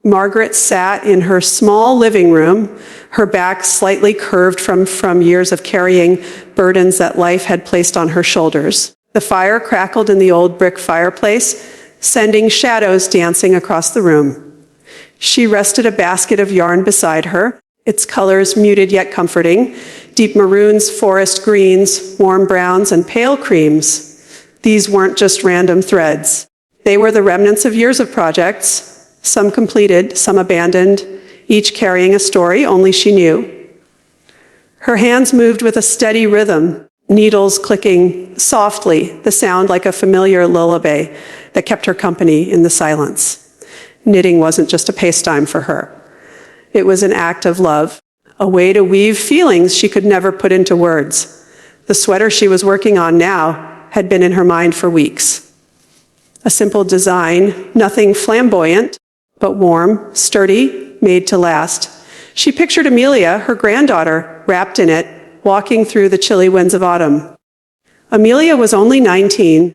Margaret sat in her small living room, her back slightly curved from years of carrying burdens that life had placed on her shoulders. The fire crackled in the old brick fireplace, sending shadows dancing across the room. She rested a basket of yarn beside her, its colors muted yet comforting, deep maroons, forest greens, warm browns, and pale creams. These weren't just random threads. They were the remnants of years of projects, some completed, some abandoned, each carrying a story only she knew. Her hands moved with a steady rhythm, needles clicking softly, the sound like a familiar lullaby that kept her company in the silence. Knitting wasn't just a pastime for her. It was an act of love, a way to weave feelings she could never put into words. The sweater she was working on now had been in her mind for weeks. A simple design, nothing flamboyant, but warm, sturdy, made to last. She pictured Amelia, her granddaughter, wrapped in it, walking through the chilly winds of autumn. Amelia was only 19,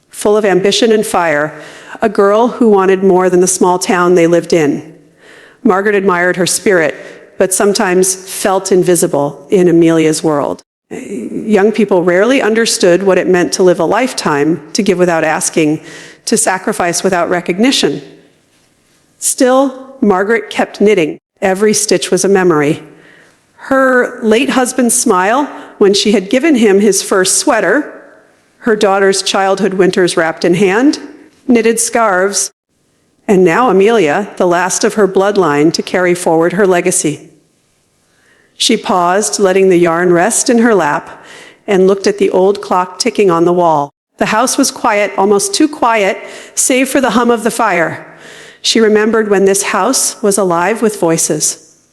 full of ambition and fire, a girl who wanted more than the small town they lived in. Margaret admired her spirit, but sometimes felt invisible in Amelia's world. Young people rarely understood what it meant to live a lifetime, to give without asking, to sacrifice without recognition. Still, Margaret kept knitting. Every stitch was a memory. Her late husband's smile when she had given him his first sweater, her daughter's childhood winters wrapped in hand, knitted scarves, and now Amelia, the last of her bloodline to carry forward her legacy. She paused, letting the yarn rest in her lap, and looked at the old clock ticking on the wall. The house was quiet, almost too quiet, save for the hum of the fire. She remembered when this house was alive with voices.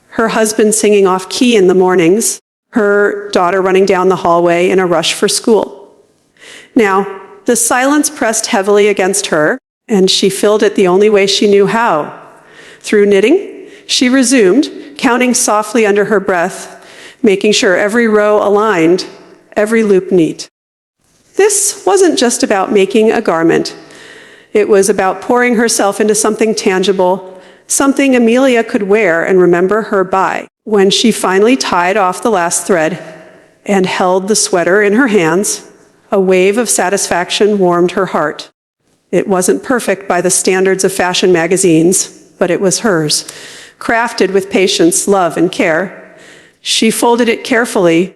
Her husband singing off key in the mornings, her daughter running down the hallway in a rush for school. Now, the silence pressed heavily against her, and she filled it the only way she knew how. Through knitting, she resumed, counting softly under her breath, making sure every row aligned, every loop neat. This wasn't just about making a garment. It was about pouring herself into something tangible, something Amelia could wear and remember her by. When she finally tied off the last thread and held the sweater in her hands, a wave of satisfaction warmed her heart. It wasn't perfect by the standards of fashion magazines, but it was hers, crafted with patience, love, and care. She folded it carefully,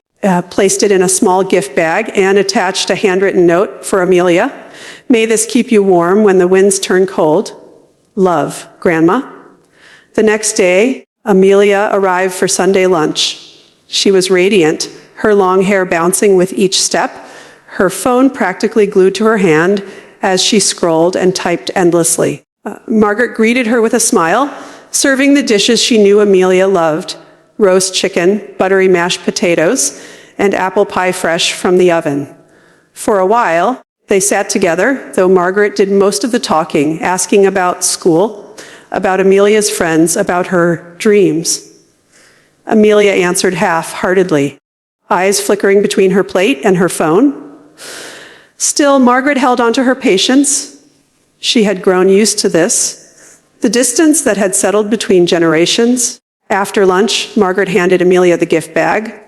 placed it in a small gift bag, and attached a handwritten note for Amelia. May this keep you warm when the winds turn cold. Love, Grandma. The next day, Amelia arrived for Sunday lunch. She was radiant, her long hair bouncing with each step, her phone practically glued to her hand as she scrolled and typed endlessly. Margaret greeted her with a smile, serving the dishes she knew Amelia loved: roast chicken, buttery mashed potatoes, and apple pie fresh from the oven. For a while, they sat together, though Margaret did most of the talking, asking about school, about Amelia's friends, about her dreams. Amelia answered half-heartedly, eyes flickering between her plate and her phone. Still, Margaret held on to her patience. She had grown used to this, the distance that had settled between generations. After lunch, Margaret handed Amelia the gift bag.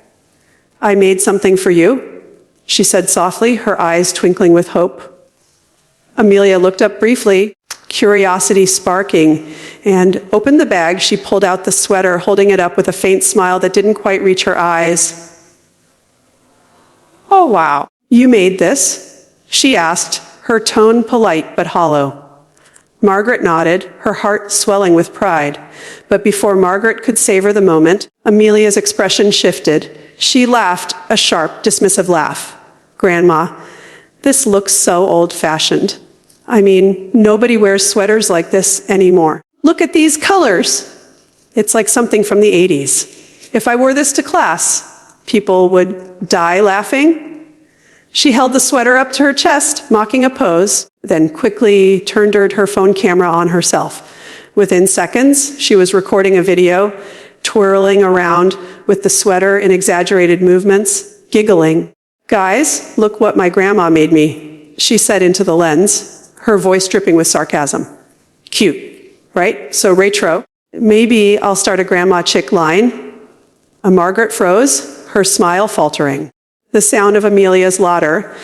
I made something for you, she said softly, her eyes twinkling with hope. Amelia looked up briefly, curiosity sparking, and opened the bag. She pulled out the sweater, holding it up with a faint smile that didn't quite reach her eyes. Oh, wow. You made this? She asked, her tone polite but hollow. Margaret nodded, her heart swelling with pride. But before Margaret could savor the moment, Amelia's expression shifted. She laughed, a sharp, dismissive laugh. Grandma, this looks so old-fashioned. I mean, nobody wears sweaters like this anymore. Look at these colors. It's like something from the 80s. If I wore this to class, people would die laughing. She held the sweater up to her chest, mocking a pose, then quickly turned her phone camera on herself. Within seconds, she was recording a video, twirling around with the sweater in exaggerated movements, giggling. Guys, look what my grandma made me, she said into the lens, her voice dripping with sarcasm. Cute. right? So retro. Maybe I'll start a grandma chick line. Margaret froze, her smile faltering. The sound of Amelia's laughter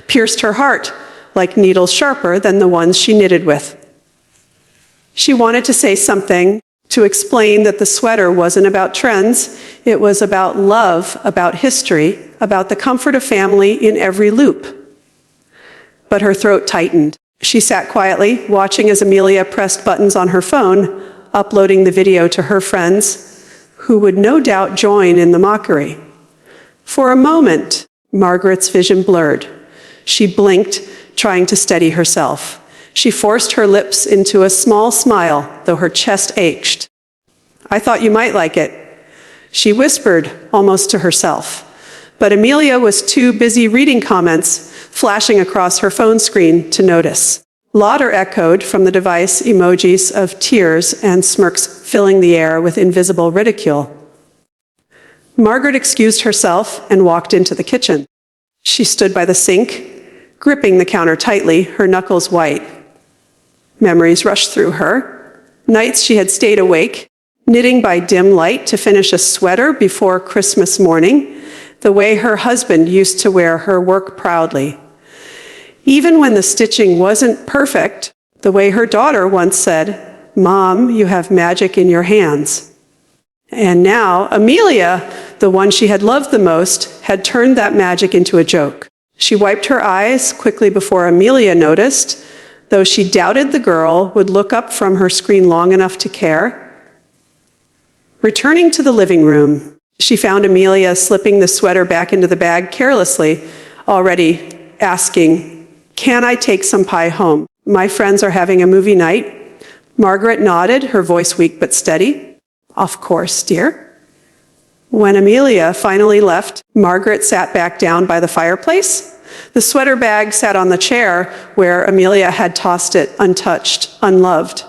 pierced her heart like needles sharper than the ones she knitted with. She wanted to say something, to explain that the sweater wasn't about trends, it was about love, about history, about the comfort of family in every loop. But her throat tightened. She sat quietly, watching as Amelia pressed buttons on her phone, uploading the video to her friends, who would no doubt join in the mockery. For a moment, Margaret's vision blurred. She blinked, trying to steady herself. She forced her lips into a small smile, though her chest ached. "I thought you might like it," she whispered, almost to herself. But Amelia was too busy reading comments flashing across her phone screen to notice. Laughter echoed from the device, emojis of tears and smirks filling the air with invisible ridicule. Margaret excused herself and walked into the kitchen. She stood by the sink, gripping the counter tightly, her knuckles white. Memories rushed through her. Nights she had stayed awake, knitting by dim light to finish a sweater before Christmas morning, the way her husband used to wear her work proudly. Even when the stitching wasn't perfect, the way her daughter once said, "Mom, you have magic in your hands." And now, Amelia, the one she had loved the most, had turned that magic into a joke. She wiped her eyes quickly before Amelia noticed, though she doubted the girl would look up from her screen long enough to care. Returning to the living room, she found Amelia slipping the sweater back into the bag carelessly, already asking, "Can I take some pie home? My friends are having a movie night." Margaret nodded, her voice weak but steady. "Of course, dear." When Amelia finally left, Margaret sat back down by the fireplace. The sweater bag sat on the chair where Amelia had tossed it, untouched, unloved.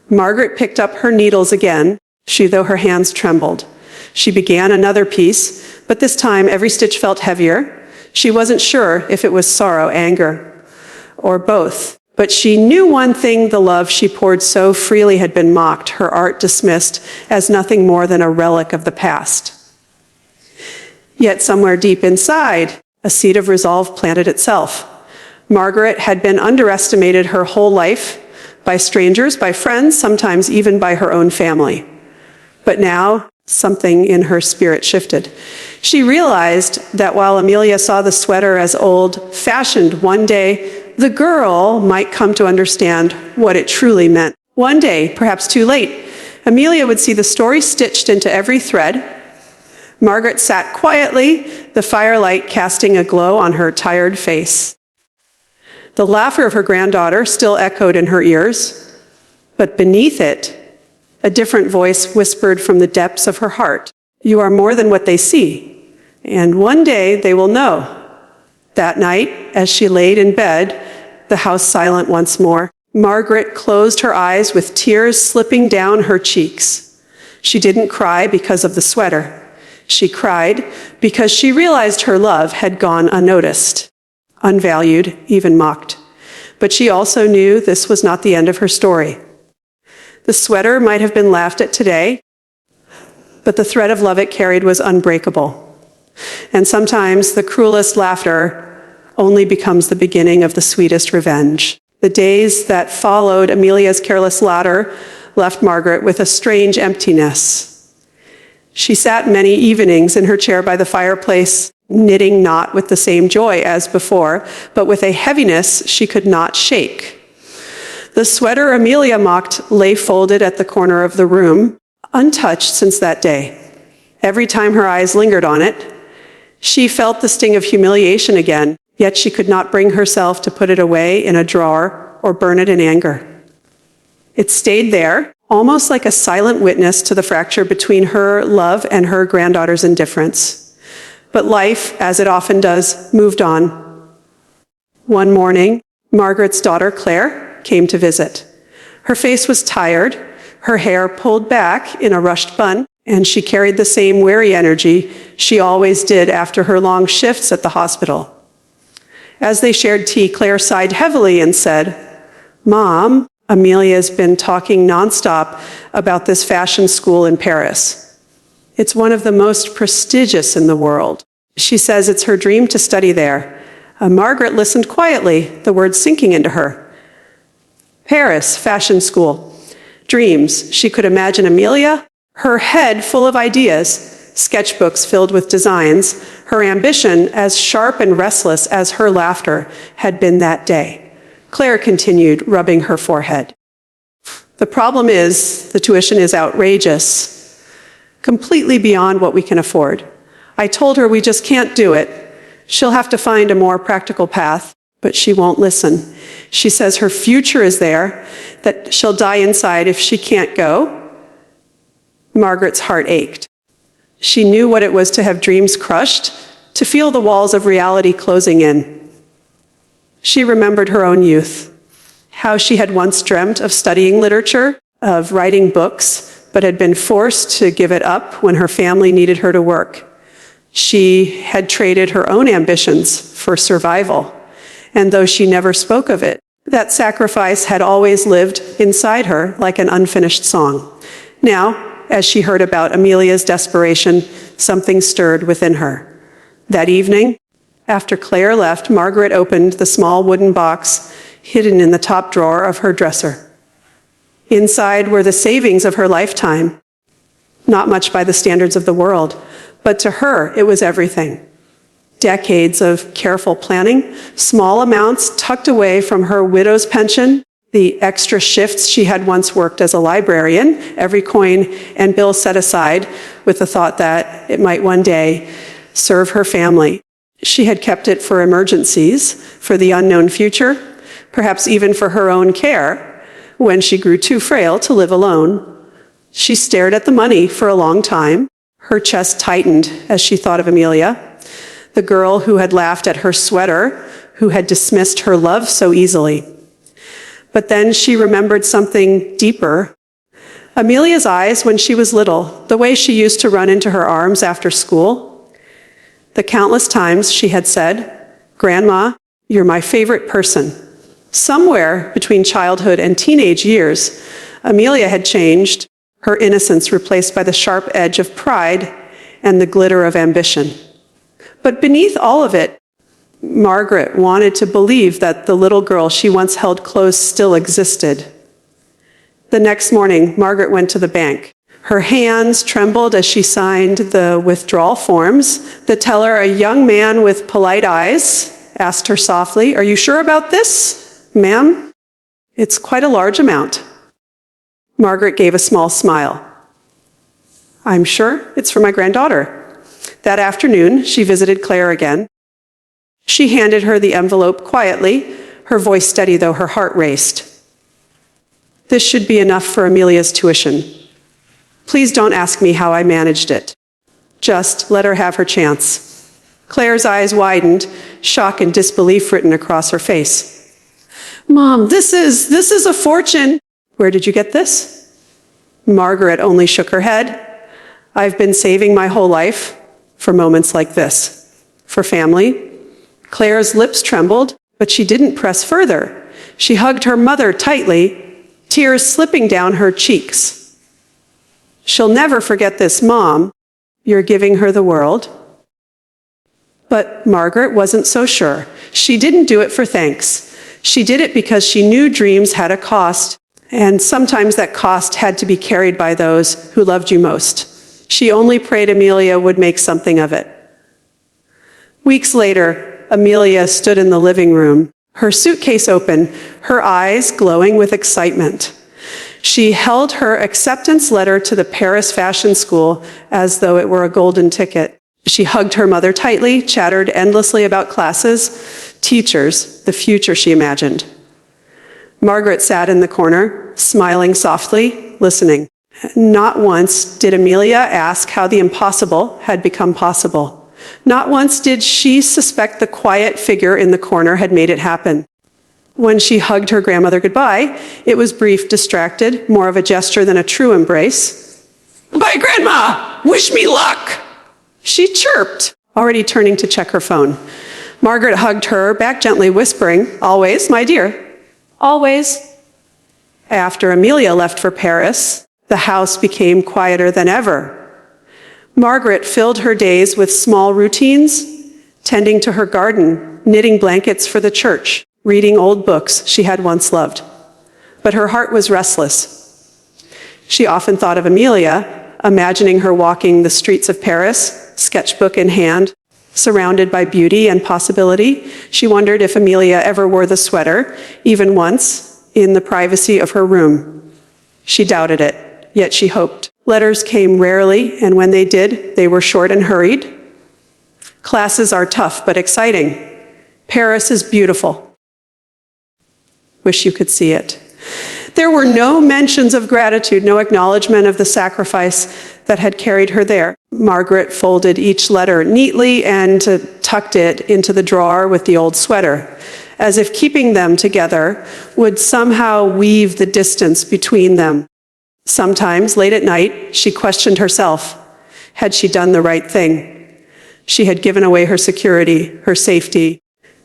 Margaret picked up her needles again, though her hands trembled. She began another piece, but this time every stitch felt heavier. She wasn't sure if it was sorrow, anger, or both. But she knew one thing: the love she poured so freely had been mocked, her art dismissed as nothing more than a relic of the past. Yet somewhere deep inside, a seed of resolve planted itself. Margaret had been underestimated her whole life by strangers, by friends, sometimes even by her own family. But now, something in her spirit shifted. She realized that while Amelia saw the sweater as old-fashioned, one day the girl might come to understand what it truly meant. One day, perhaps too late, Amelia would see the story stitched into every thread. Margaret sat quietly, the firelight casting a glow on her tired face. The laughter of her granddaughter still echoed in her ears, but beneath it, a different voice whispered from the depths of her heart, "You are more than what they see, and one day they will know." That night, as she laid in bed, the house silent once more, Margaret closed her eyes with tears slipping down her cheeks. She didn't cry because of the sweater. She cried because she realized her love had gone unnoticed, unvalued, even mocked. But she also knew this was not the end of her story. The sweater might have been laughed at today, but the thread of love it carried was unbreakable. And sometimes the cruelest laughter only becomes the beginning of the sweetest revenge. The days that followed Amelia's careless laughter left Margaret with a strange emptiness. She sat many evenings in her chair by the fireplace, knitting not with the same joy as before, but with a heaviness she could not shake. The sweater Amelia mocked lay folded at the corner of the room, untouched since that day. Every time her eyes lingered on it, she felt the sting of humiliation again, yet she could not bring herself to put it away in a drawer or burn it in anger. It stayed there, almost like a silent witness to the fracture between her love and her granddaughter's indifference. But life, as it often does, moved on. One morning, Margaret's daughter, Claire, came to visit. Her face was tired, her hair pulled back in a rushed bun, and she carried the same weary energy she always did after her long shifts at the hospital. As they shared tea, Claire sighed heavily and said, "Mom, Amelia's been talking nonstop about this fashion school in Paris. It's one of the most prestigious in the world. She says it's her dream to study there. Margaret listened quietly, the words sinking into her. Paris, fashion school. Dreams. She could imagine Amelia, her head full of ideas, sketchbooks filled with designs, her ambition as sharp and restless as her laughter had been that day. Claire continued, rubbing her forehead. The problem is, the tuition is outrageous, completely beyond what we can afford. I told her we just can't do it. She'll have to find a more practical path, but she won't listen. She says her future is there, that she'll die inside if she can't go. Margaret's heart ached. She knew what it was to have dreams crushed, to feel the walls of reality closing in. She remembered her own youth, how she had once dreamt of studying literature, of writing books, but had been forced to give it up when her family needed her to work. She had traded her own ambitions for survival, and though she never spoke of it, that sacrifice had always lived inside her like an unfinished song. Now, as she heard about Amelia's desperation, something stirred within her. That evening, after Claire left, Margaret opened the small wooden box hidden in the top drawer of her dresser. Inside were the savings of her lifetime, not much by the standards of the world, but to her it was everything. Decades of careful planning, small amounts tucked away from her widow's pension, the extra shifts she had once worked as a librarian, every coin and bill set aside with the thought that it might one day serve her family. She had kept it for emergencies, for the unknown future, perhaps even for her own care, when she grew too frail to live alone. She stared at the money for a long time. Her chest tightened as she thought of Amelia, the girl who had laughed at her sweater, who had dismissed her love so easily. But then she remembered something deeper. Amelia's eyes when she was little, the way she used to run into her arms after school, the countless times she had said, "Grandma, you're my favorite person." Somewhere between childhood and teenage years, Amelia had changed, her innocence replaced by the sharp edge of pride and the glitter of ambition. But beneath all of it, Margaret wanted to believe that the little girl she once held close still existed. The next morning, Margaret went to the bank. Her hands trembled as she signed the withdrawal forms. The teller, a young man with polite eyes, asked her softly, "Are you sure about this, ma'am? It's quite a large amount." Margaret gave a small smile. "I'm sure it's for my granddaughter." That afternoon, she visited Claire again. She handed her the envelope quietly, her voice steady though her heart raced. "This should be enough for Amelia's tuition. Please don't ask me how I managed it. Just let her have her chance." Claire's eyes widened, shock and disbelief written across her face. "Mom, this is a fortune." "Where did you get this?" Margaret only shook her head. "I've been saving my whole life for moments like this, for family." Claire's lips trembled, but she didn't press further. She hugged her mother tightly, tears slipping down her cheeks. "She'll never forget this, Mom. You're giving her the world." But Margaret wasn't so sure. She didn't do it for thanks. She did it because she knew dreams had a cost, and sometimes that cost had to be carried by those who loved you most. She only prayed Amelia would make something of it. Weeks later, Amelia stood in the living room, her suitcase open, her eyes glowing with excitement. She held her acceptance letter to the Paris fashion school as though it were a golden ticket. She hugged her mother tightly, chattered endlessly about classes, teachers, the future she imagined. Margaret sat in the corner, smiling softly, listening. Not once did Amelia ask how the impossible had become possible. Not once did she suspect the quiet figure in the corner had made it happen. When she hugged her grandmother goodbye, it was brief, distracted, more of a gesture than a true embrace. "Bye, Grandma! Wish me luck!" She chirped, already turning to check her phone. Margaret hugged her back gently, whispering, "Always, my dear. Always." After Amelia left for Paris, the house became quieter than ever. Margaret filled her days with small routines, tending to her garden, knitting blankets for the church, reading old books she had once loved. But her heart was restless. She often thought of Amelia, imagining her walking the streets of Paris, sketchbook in hand, surrounded by beauty and possibility. She wondered if Amelia ever wore the sweater, even once, in the privacy of her room. She doubted it, yet she hoped. Letters came rarely, and when they did, they were short and hurried. Classes are tough but exciting. Paris is beautiful. Wish you could see it. There were no mentions of gratitude, no acknowledgement of the sacrifice that had carried her there. Margaret folded each letter neatly and tucked it into the drawer with the old sweater, as if keeping them together would somehow weave the distance between them. Sometimes, late at night, she questioned herself. Had she done the right thing? She had given away her security, her safety,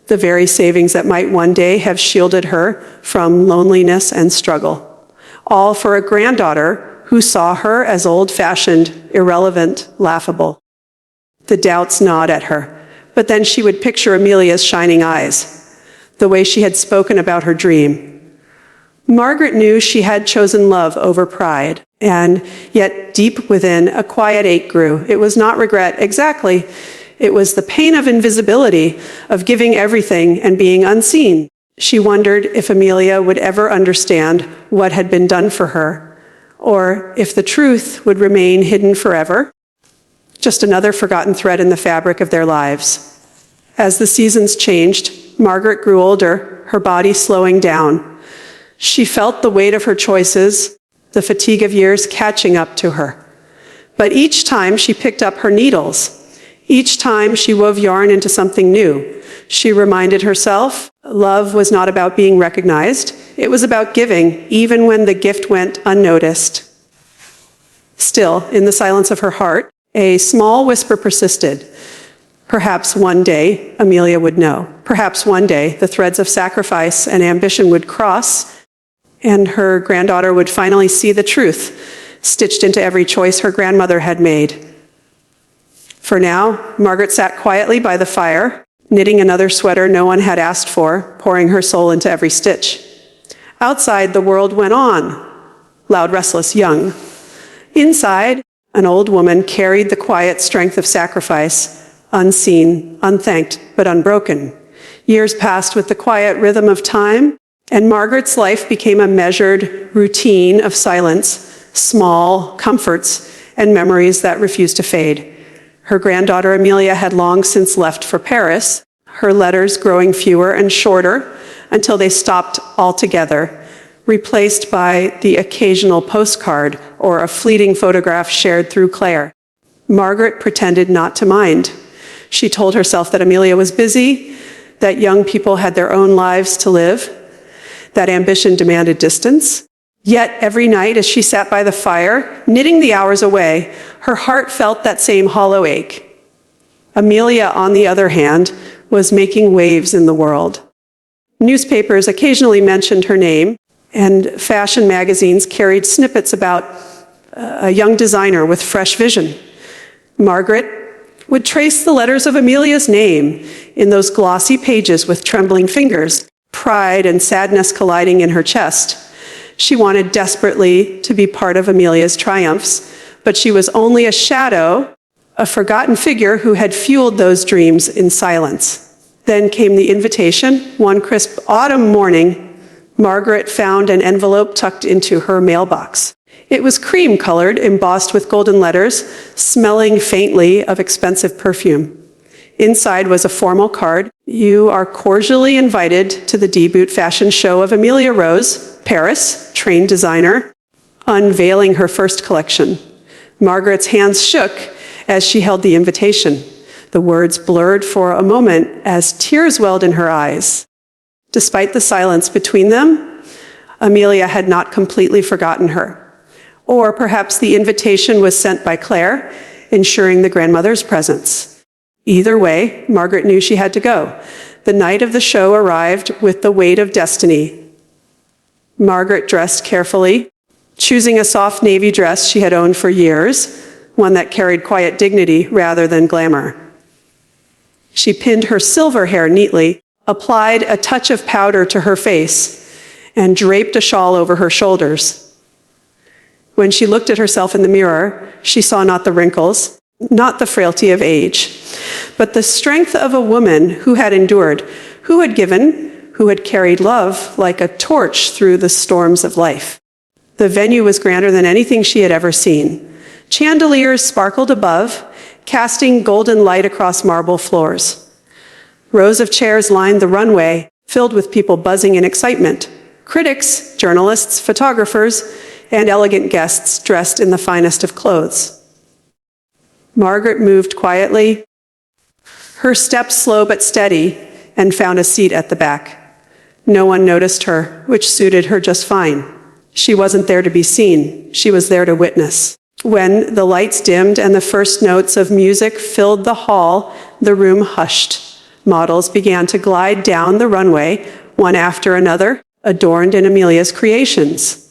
the very savings that might one day have shielded her from loneliness and struggle. All for a granddaughter who saw her as old-fashioned, irrelevant, laughable. The doubts gnawed at her, but then she would picture Amelia's shining eyes, the way she had spoken about her dream. Margaret knew she had chosen love over pride, and yet deep within, a quiet ache grew. It was not regret exactly. It was the pain of invisibility, of giving everything and being unseen. She wondered if Amelia would ever understand what had been done for her, or if the truth would remain hidden forever, just another forgotten thread in the fabric of their lives. As the seasons changed, Margaret grew older, her body slowing down. She felt the weight of her choices, the fatigue of years catching up to her. But each time she picked up her needles, each time she wove yarn into something new, she reminded herself love was not about being recognized. It was about giving, even when the gift went unnoticed. Still, in the silence of her heart, a small whisper persisted. Perhaps one day Amelia would know. Perhaps one day the threads of sacrifice and ambition would cross, and her granddaughter would finally see the truth stitched into every choice her grandmother had made. For now, Margaret sat quietly by the fire, knitting another sweater no one had asked for, pouring her soul into every stitch. Outside, the world went on, loud, restless, young. Inside, an old woman carried the quiet strength of sacrifice, unseen, unthanked, but unbroken. Years passed with the quiet rhythm of time, and Margaret's life became a measured routine of silence, small comforts, and memories that refused to fade. Her granddaughter Amelia had long since left for Paris, her letters growing fewer and shorter until they stopped altogether, replaced by the occasional postcard or a fleeting photograph shared through Claire. Margaret pretended not to mind. She told herself that Amelia was busy, that young people had their own lives to live, that ambition demanded distance. Yet every night as she sat by the fire, knitting the hours away, her heart felt that same hollow ache. Amelia, on the other hand, was making waves in the world. Newspapers occasionally mentioned her name, and fashion magazines carried snippets about a young designer with fresh vision. Margaret would trace the letters of Amelia's name in those glossy pages with trembling fingers, pride and sadness colliding in her chest. She wanted desperately to be part of Amelia's triumphs, but she was only a shadow, a forgotten figure who had fueled those dreams in silence. Then came the invitation. One crisp autumn morning, Margaret found an envelope tucked into her mailbox. It was cream-colored, embossed with golden letters, smelling faintly of expensive perfume. Inside was a formal card. You are cordially invited to the debut fashion show of Amelia Rose, Paris, trained designer, unveiling her first collection. Margaret's hands shook as she held the invitation. The words blurred for a moment as tears welled in her eyes. Despite the silence between them, Amelia had not completely forgotten her. Or perhaps the invitation was sent by Claire, ensuring the grandmother's presence. Either way, Margaret knew she had to go. The night of the show arrived with the weight of destiny. Margaret dressed carefully, choosing a soft navy dress she had owned for years, one that carried quiet dignity rather than glamour. She pinned her silver hair neatly, applied a touch of powder to her face, and draped a shawl over her shoulders. When she looked at herself in the mirror, she saw not the wrinkles, not the frailty of age, but the strength of a woman who had endured, who had given, who had carried love like a torch through the storms of life. The venue was grander than anything she had ever seen. Chandeliers sparkled above, casting golden light across marble floors. Rows of chairs lined the runway, filled with people buzzing in excitement. Critics, journalists, photographers, and elegant guests dressed in the finest of clothes. Margaret moved quietly, her steps slow but steady, and found a seat at the back. No one noticed her, which suited her just fine. She wasn't there to be seen. She was there to witness. When the lights dimmed and the first notes of music filled the hall, the room hushed. Models began to glide down the runway, one after another, adorned in Amelia's creations.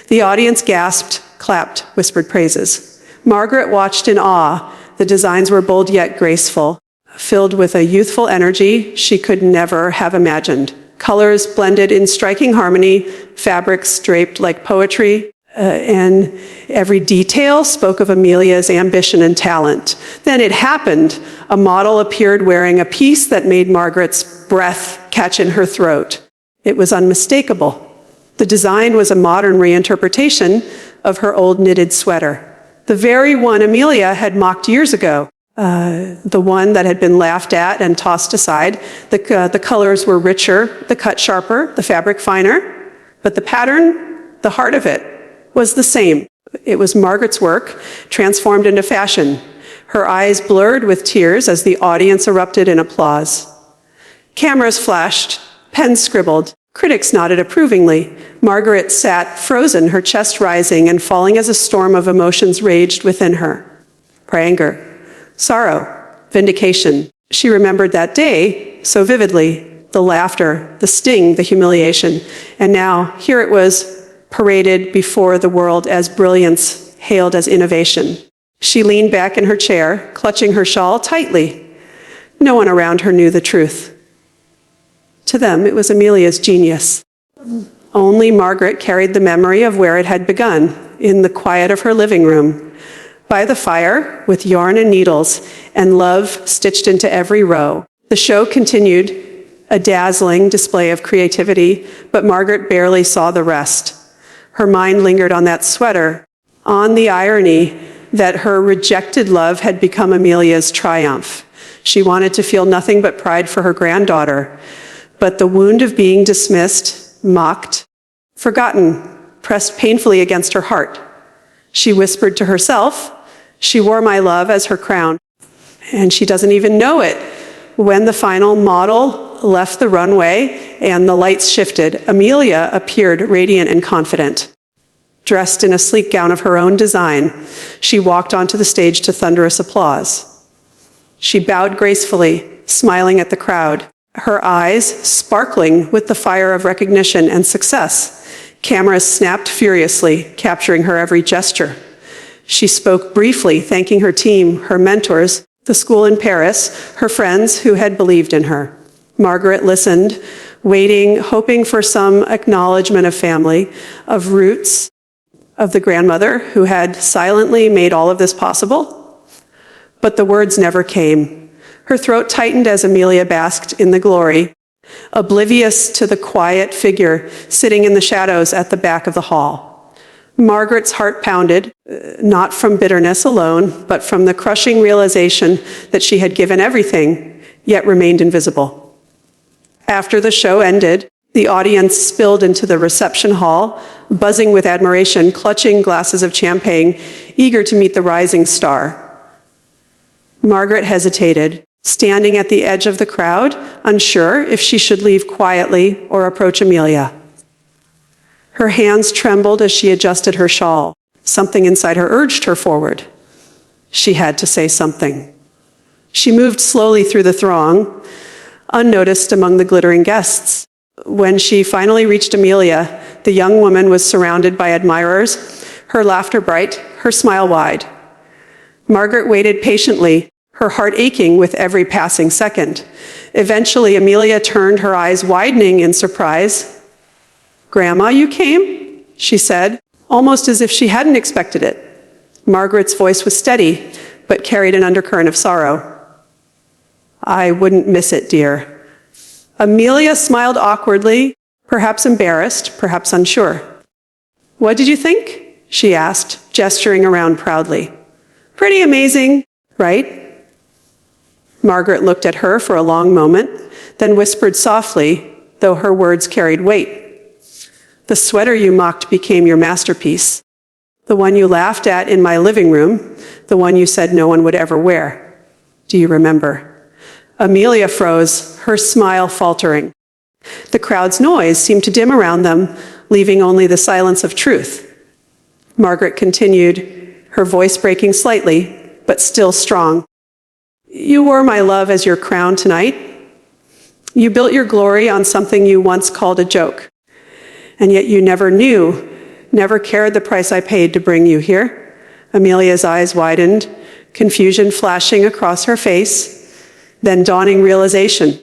The audience gasped, clapped, whispered praises. Margaret watched in awe. The designs were bold yet graceful, filled with a youthful energy she could never have imagined. Colors blended in striking harmony, fabrics draped like poetry, and every detail spoke of Amelia's ambition and talent. Then it happened. A model appeared wearing a piece that made Margaret's breath catch in her throat. It was unmistakable. The design was a modern reinterpretation of her old knitted sweater, the very one Amelia had mocked years ago, the one that had been laughed at and tossed aside. The colors were richer, the cut sharper, the fabric finer, but the pattern, the heart of it, was the same. It was Margaret's work, transformed into fashion. Her eyes blurred with tears as the audience erupted in applause. Cameras flashed, pens scribbled, critics nodded approvingly. Margaret sat frozen, her chest rising and falling as a storm of emotions raged within her. Anger, sorrow, vindication. She remembered that day so vividly, the laughter, the sting, the humiliation. And now, here it was, paraded before the world as brilliance, hailed as innovation. She leaned back in her chair, clutching her shawl tightly. No one around her knew the truth. To them, it was Amelia's genius. Only Margaret carried the memory of where it had begun, in the quiet of her living room, by the fire, with yarn and needles, and love stitched into every row. The show continued, a dazzling display of creativity, but Margaret barely saw the rest. Her mind lingered on that sweater, on the irony that her rejected love had become Amelia's triumph. She wanted to feel nothing but pride for her granddaughter, but the wound of being dismissed, mocked, forgotten, pressed painfully against her heart. She whispered to herself, "She wore my love as her crown." And she doesn't even know it. When the final model left the runway and the lights shifted, Amelia appeared radiant and confident. Dressed in a sleek gown of her own design, she walked onto the stage to thunderous applause. She bowed gracefully, smiling at the crowd, her eyes sparkling with the fire of recognition and success. Cameras snapped furiously, capturing her every gesture. She spoke briefly, thanking her team, her mentors, the school in Paris, her friends who had believed in her. Margaret listened, waiting, hoping for some acknowledgement of family, of roots, of the grandmother who had silently made all of this possible. But the words never came. Her throat tightened as Amelia basked in the glory, oblivious to the quiet figure sitting in the shadows at the back of the hall. Margaret's heart pounded, not from bitterness alone, but from the crushing realization that she had given everything, yet remained invisible. After the show ended, the audience spilled into the reception hall, buzzing with admiration, clutching glasses of champagne, eager to meet the rising star. Margaret hesitated, standing at the edge of the crowd, unsure if she should leave quietly or approach Amelia. Her hands trembled as she adjusted her shawl. Something inside her urged her forward. She had to say something. She moved slowly through the throng, unnoticed among the glittering guests. When she finally reached Amelia, the young woman was surrounded by admirers, her laughter bright, her smile wide. Margaret waited patiently, her heart aching with every passing second. Eventually, Amelia turned, her eyes widening in surprise. "Grandma, you came?" she said, almost as if she hadn't expected it. Margaret's voice was steady, but carried an undercurrent of sorrow. "I wouldn't miss it, dear." Amelia smiled awkwardly, perhaps embarrassed, perhaps unsure. "What did you think?" she asked, gesturing around proudly. "Pretty amazing, right?" Margaret looked at her for a long moment, then whispered softly, though her words carried weight. "The sweater you mocked became your masterpiece. The one you laughed at in my living room, the one you said no one would ever wear. Do you remember?" Amelia froze, her smile faltering. The crowd's noise seemed to dim around them, leaving only the silence of truth. Margaret continued, her voice breaking slightly, but still strong. "You wore my love as your crown tonight. You built your glory on something you once called a joke. And yet you never knew, never cared the price I paid to bring you here." Amelia's eyes widened, confusion flashing across her face, then dawning realization.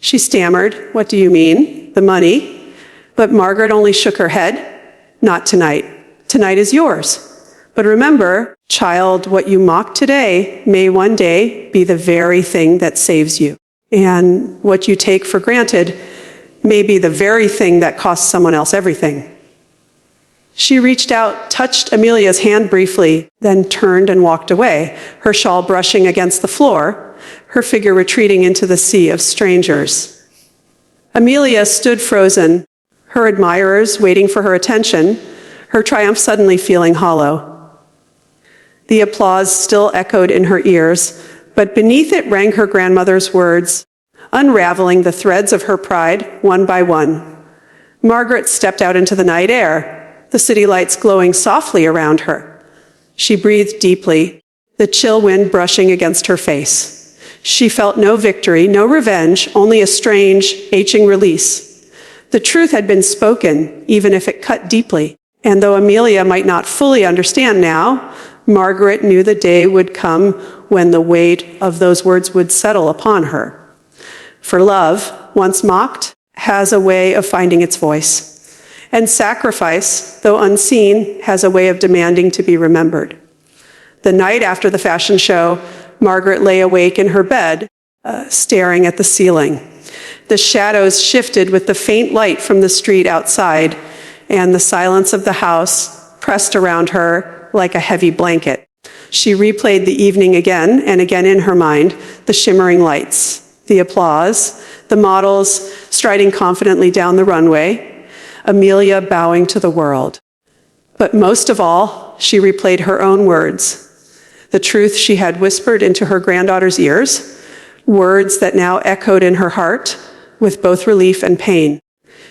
She stammered, "What do you mean? The money?" But Margaret only shook her head. "Not tonight. Tonight is yours. But remember, child, what you mock today may one day be the very thing that saves you. And what you take for granted may be the very thing that costs someone else everything." She reached out, touched Amelia's hand briefly, then turned and walked away, her shawl brushing against the floor, her figure retreating into the sea of strangers. Amelia stood frozen, her admirers waiting for her attention, her triumph suddenly feeling hollow. The applause still echoed in her ears, but beneath it rang her grandmother's words, unraveling the threads of her pride one by one. Margaret stepped out into the night air, the city lights glowing softly around her. She breathed deeply, the chill wind brushing against her face. She felt no victory, no revenge, only a strange, aching release. The truth had been spoken, even if it cut deeply. And though Amelia might not fully understand now, Margaret knew the day would come when the weight of those words would settle upon her. For love, once mocked, has a way of finding its voice. And sacrifice, though unseen, has a way of demanding to be remembered. The night after the fashion show, Margaret lay awake in her bed, staring at the ceiling. The shadows shifted with the faint light from the street outside, and the silence of the house pressed around her like a heavy blanket. She replayed the evening again and again in her mind, the shimmering lights, the applause, the models striding confidently down the runway, Amelia bowing to the world. But most of all, she replayed her own words, the truth she had whispered into her granddaughter's ears, words that now echoed in her heart with both relief and pain.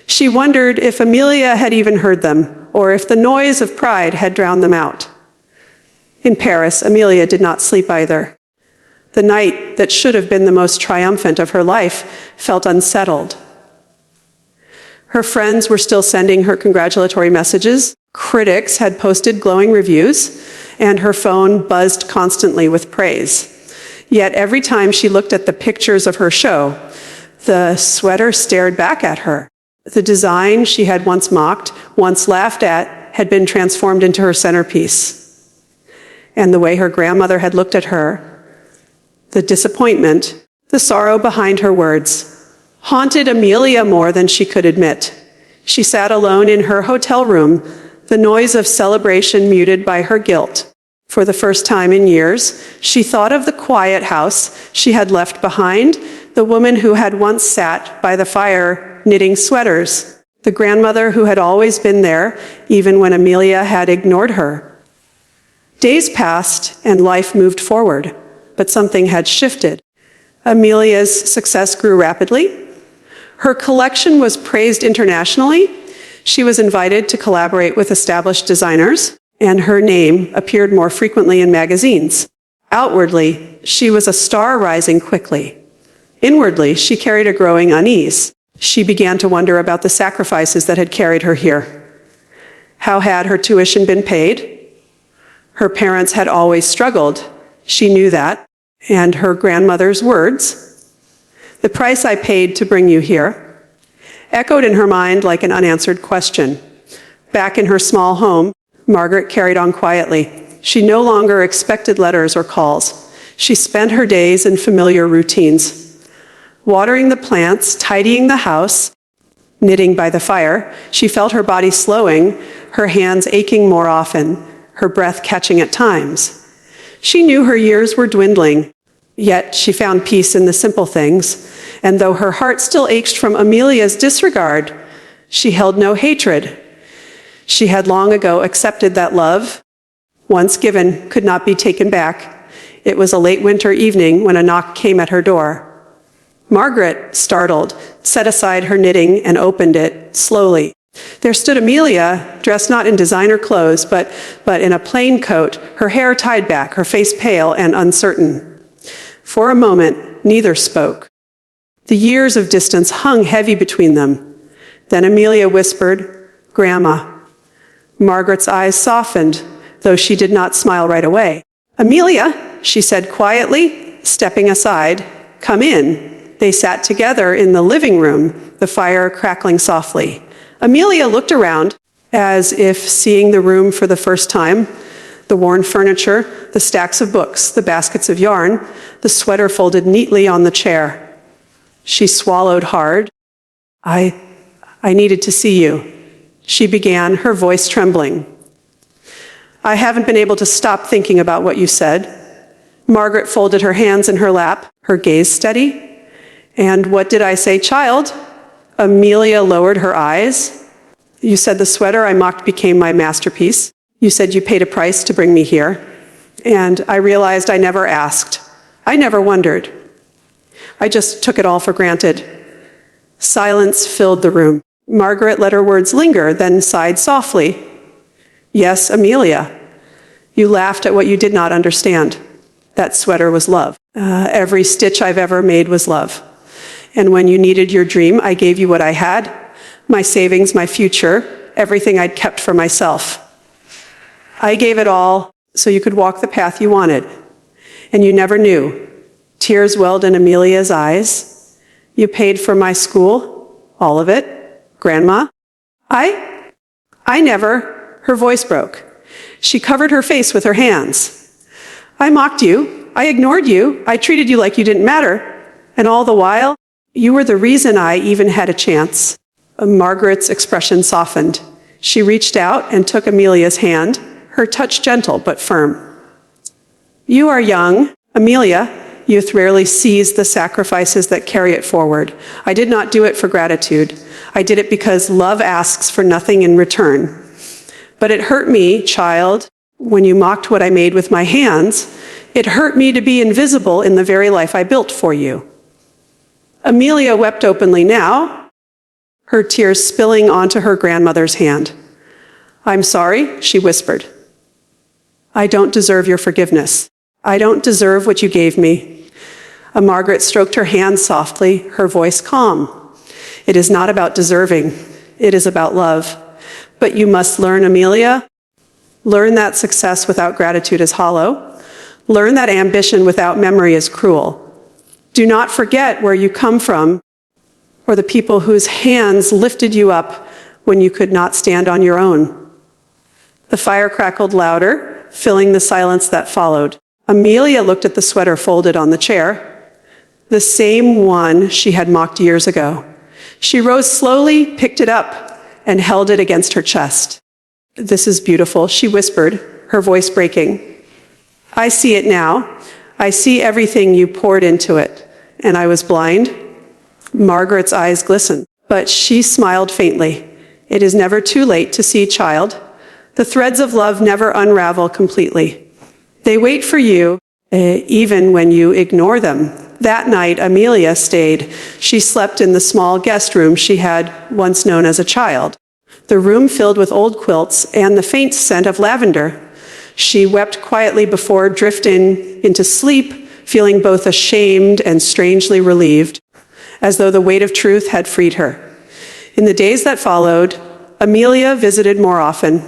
She wondered if Amelia had even heard them, or if the noise of pride had drowned them out. In Paris, Amelia did not sleep either. The night that should have been the most triumphant of her life felt unsettled. Her friends were still sending her congratulatory messages. Critics had posted glowing reviews, and her phone buzzed constantly with praise. Yet every time she looked at the pictures of her show, the sweater stared back at her. The design she had once mocked, once laughed at, had been transformed into her centerpiece. And the way her grandmother had looked at her, the disappointment, the sorrow behind her words, haunted Amelia more than she could admit. She sat alone in her hotel room, the noise of celebration muted by her guilt. For the first time in years, she thought of the quiet house she had left behind, the woman who had once sat by the fire knitting sweaters, the grandmother who had always been there, even when Amelia had ignored her. Days passed and life moved forward, but something had shifted. Amelia's success grew rapidly. Her collection was praised internationally. She was invited to collaborate with established designers, and her name appeared more frequently in magazines. Outwardly, she was a star rising quickly. Inwardly, she carried a growing unease. She began to wonder about the sacrifices that had carried her here. How had her tuition been paid? Her parents had always struggled. She knew that. And her grandmother's words, "The price I paid to bring you here," echoed in her mind like an unanswered question. Back in her small home, Margaret carried on quietly. She no longer expected letters or calls. She spent her days in familiar routines. Watering the plants, tidying the house, knitting by the fire, she felt her body slowing, her hands aching more often, her breath catching at times. She knew her years were dwindling, yet she found peace in the simple things, and though her heart still ached from Amelia's disregard, she held no hatred. She had long ago accepted that love, once given, could not be taken back. It was a late winter evening when a knock came at her door. Margaret, startled, set aside her knitting and opened it slowly. There stood Amelia, dressed not in designer clothes, but in a plain coat, her hair tied back, her face pale and uncertain. For a moment, neither spoke. The years of distance hung heavy between them. Then Amelia whispered, "Grandma." Margaret's eyes softened, though she did not smile right away. "Amelia," she said quietly, stepping aside, "come in." They sat together in the living room, the fire crackling softly. Amelia looked around, as if seeing the room for the first time. The worn furniture, the stacks of books, the baskets of yarn, the sweater folded neatly on the chair. She swallowed hard. I needed to see you," she began, her voice trembling. "I haven't been able to stop thinking about what you said." Margaret folded her hands in her lap, her gaze steady. "And what did I say, child?" Amelia lowered her eyes. "You said the sweater I mocked became my masterpiece. You said you paid a price to bring me here. And I realized I never asked. I never wondered. I just took it all for granted." Silence filled the room. Margaret let her words linger, then sighed softly. "Yes, Amelia, you laughed at what you did not understand. That sweater was love. Every stitch I've ever made was love. And when you needed your dream, I gave you what I had, my savings, my future, everything I'd kept for myself. I gave it all so you could walk the path you wanted. And you never knew." Tears welled in Amelia's eyes. "You paid for my school, all of it, Grandma." I never," her voice broke. She covered her face with her hands. "I mocked you. I ignored you. I treated you like you didn't matter. And all the while, you were the reason I even had a chance." Margaret's expression softened. She reached out and took Amelia's hand, her touch gentle but firm. "You are young, Amelia. Youth rarely sees the sacrifices that carry it forward. I did not do it for gratitude. I did it because love asks for nothing in return. But it hurt me, child, when you mocked what I made with my hands. It hurt me to be invisible in the very life I built for you." Amelia wept openly now, her tears spilling onto her grandmother's hand. "I'm sorry," she whispered. "I don't deserve your forgiveness. I don't deserve what you gave me." Margaret stroked her hand softly, her voice calm. "It is not about deserving. It is about love. But you must learn, Amelia. Learn that success without gratitude is hollow. Learn that ambition without memory is cruel. Do not forget where you come from or the people whose hands lifted you up when you could not stand on your own." The fire crackled louder, filling the silence that followed. Amelia looked at the sweater folded on the chair, the same one she had mocked years ago. She rose slowly, picked it up, and held it against her chest. "This is beautiful," she whispered, her voice breaking. "I see it now. I see everything you poured into it, and I was blind." Margaret's eyes glistened, but she smiled faintly. "It is never too late to see, child. The threads of love never unravel completely. They wait for you, even when you ignore them." That night, Amelia stayed. She slept in the small guest room she had once known as a child, the room filled with old quilts and the faint scent of lavender. She wept quietly before drifting into sleep, feeling both ashamed and strangely relieved. as though the weight of truth had freed her. In the days that followed, Amelia visited more often.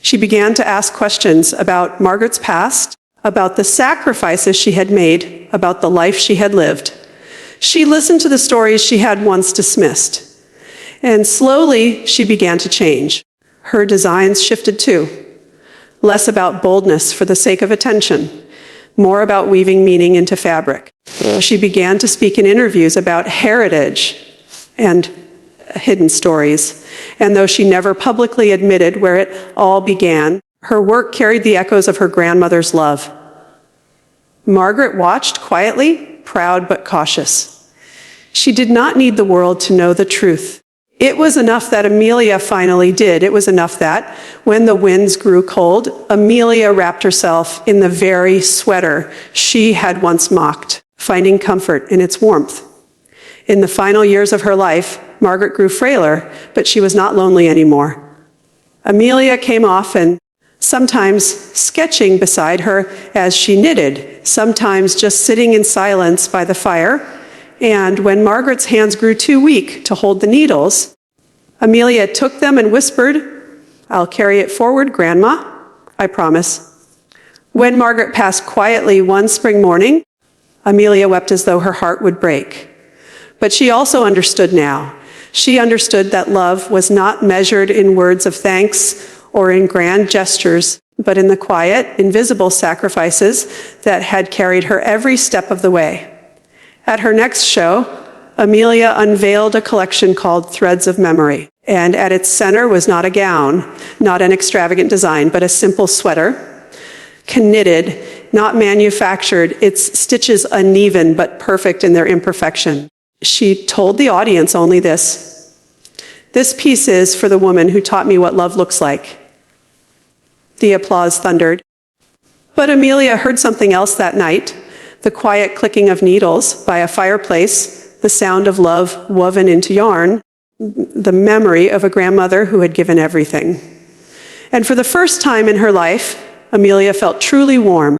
She began to ask questions about Margaret's past, about the sacrifices she had made, about the life she had lived. She listened to the stories she had once dismissed. And slowly, she began to change. Her designs shifted too. Less about boldness for the sake of attention, more about weaving meaning into fabric. She began to speak in interviews about heritage and hidden stories. And though she never publicly admitted where it all began, her work carried the echoes of her grandmother's love. Margaret watched quietly, proud but cautious. She did not need the world to know the truth. It was enough that Amelia finally did. It was enough that, when the winds grew cold, Amelia wrapped herself in the very sweater she had once mocked, finding comfort in its warmth. In the final years of her life, Margaret grew frailer, but she was not lonely anymore. Amelia came often, sometimes sketching beside her as she knitted, sometimes just sitting in silence by the fire. And when Margaret's hands grew too weak to hold the needles, Amelia took them and whispered, "I'll carry it forward, Grandma, I promise." When Margaret passed quietly one spring morning, Amelia wept as though her heart would break. But she also understood now. She understood that love was not measured in words of thanks or in grand gestures, but in the quiet, invisible sacrifices that had carried her every step of the way. At her next show, Amelia unveiled a collection called Threads of Memory. And at its center was not a gown, not an extravagant design, but a simple sweater, knitted, not manufactured, its stitches uneven but perfect in their imperfection. She told the audience only this: "This piece is for the woman who taught me what love looks like." The applause thundered. But Amelia heard something else that night: the quiet clicking of needles by a fireplace, the sound of love woven into yarn, the memory of a grandmother who had given everything. And for the first time in her life, Amelia felt truly warm.